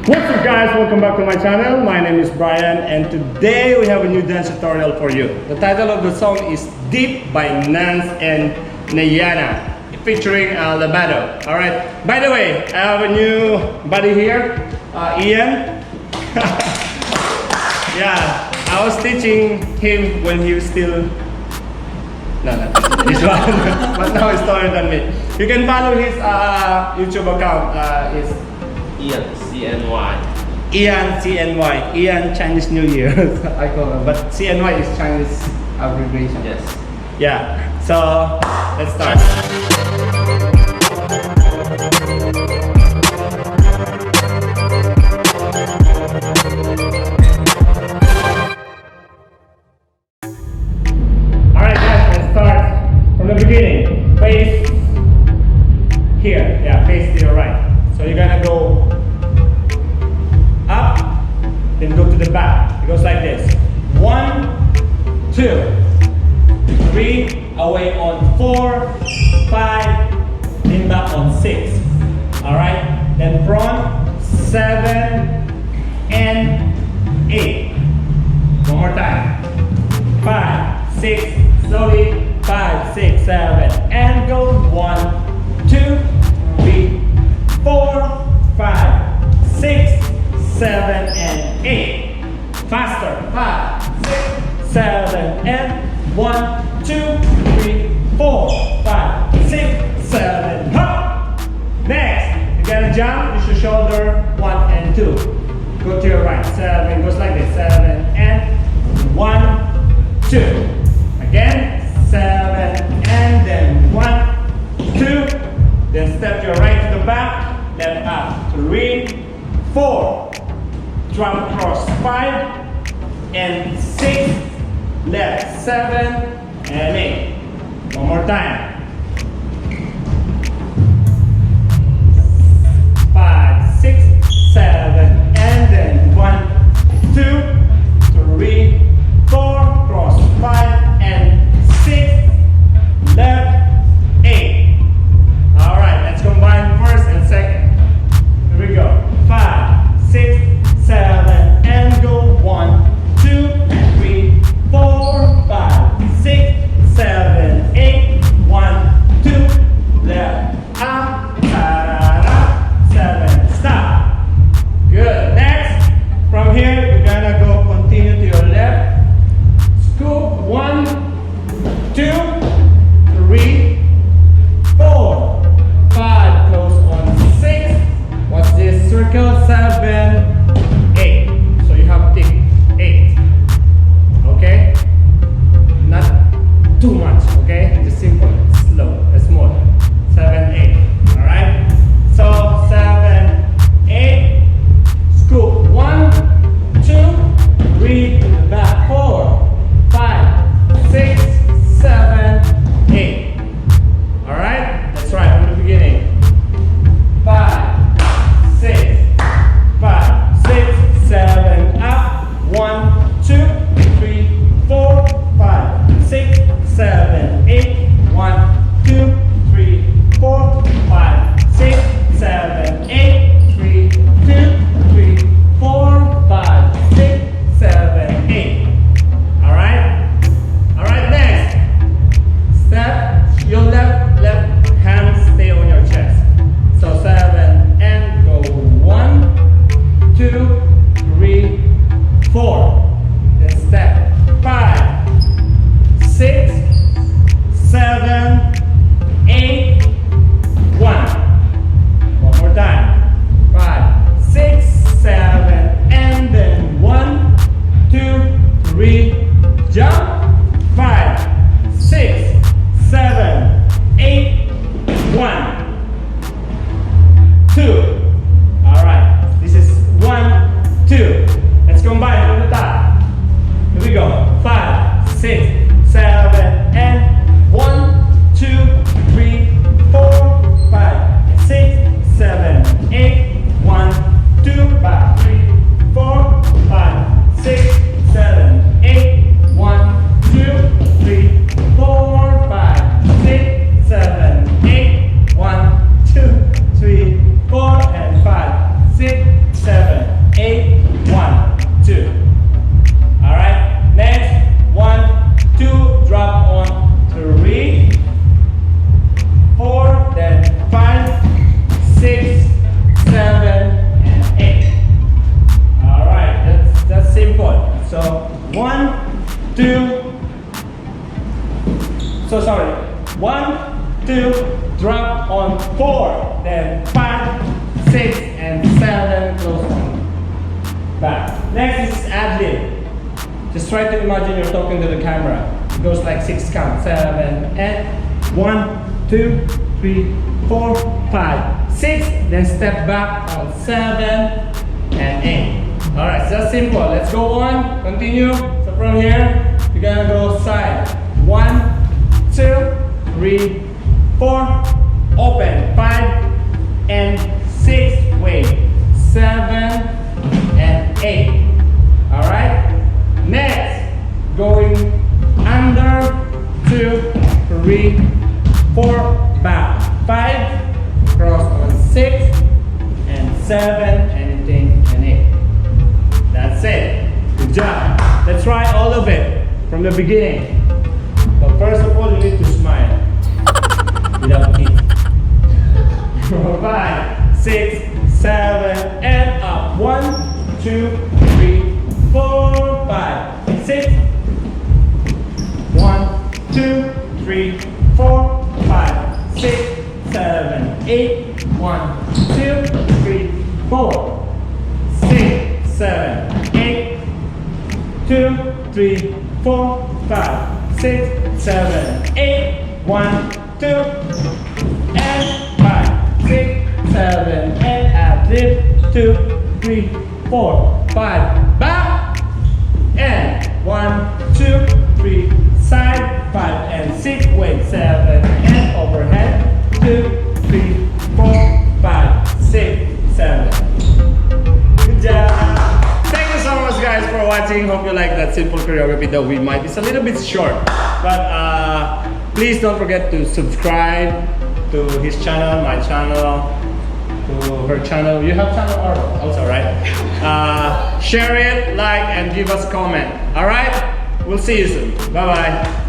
What's up guys, welcome back to my channel. My name is Brian and today we have a new dance tutorial for you. The title of the song is Deep by Ranz and Niana featuring Lavaado. Alright, by the way, I have a new buddy here, Ian. Yeah, I was teaching him when he was still... No, this one, but now he's taller than me. You can follow his YouTube account, is Ian, CNY. Ian, CNY, Ian Chinese New Year, I call him, but CNY is Chinese abbreviation. Yes. Yeah, so let's start. Alright guys, let's start from the beginning. Face here, yeah, face to your right. So you're gonna go up, then go to the back. It goes like this. 1, 2, 3, away on 4, 5, then back on 6. Alright? Then front, 7, and 8. One more time. 5, 6, slowly, 5, 6, 7, and go 1, 2, 3, 4, 5, 6, 7, and 8. Faster. 5, 6, 7, and 1, 2, 3, 4, 5, 6, 7. Hop! Next, you gotta jump. Use your shoulder. 1 and 2. Go to your right. 7 goes like this. 7 and 1, 2. Again. 7 and then 1, 2. Then step your right to the back. Left up. 3, 4. Drop across 5 and 6. Left 7 and 8. One more time. 5, 6, 7, and then 1, 2, 3, 4. Cross 5 and 6. Left 8. All right, let's combine first and second. Here we go. 5, 6, 7, and go 1, 2, 3, 4, 5, 6, 7, 8. 1, 2, drop on 4, then 5, 6, and 7, close on back. Next is ad-lib. Just try to imagine you're talking to the camera. It goes like 6 count, 7, and 1, 2, 3, 4, 5, 6, then step back on 7 and 8. Alright, so that's simple. Let's go on, continue. So from here, you're gonna go side. 1, 2, 3, 4, open, 5 and 6, wait, 7 and 8. Alright, next, going under, 2, 3, 4, back, 5, cross on 6 and 7 and 8 and 8. That's it. Good job. Let's try all of it from the beginning. But first of all, you need to smile without teeth. 5, 6, 7, and up. 1, 2, 3, 4, 5, 6. 1, 2, 3, 4, 5, 6, 7, 8. 1, 2, 3, 4, 6, 7, 8. 2, 3, 4, 5, 6, 7, 8. 1, 2, and 5, 6, 7, and ad-lib. 2, 3, 4, 5, back, and 1, 2, 3, side, 5 and 6, wait, 7 and overhead. 2, 3, 4, 5, 6, 7. Good job. Thank you so much guys for watching. Hope you like that simple choreography that we might. It's a little bit short, but please don't forget to subscribe to his channel, my channel, to her channel. You have channel also, right? Share it, like, and give us comment. All right? We'll see you soon. Bye-bye.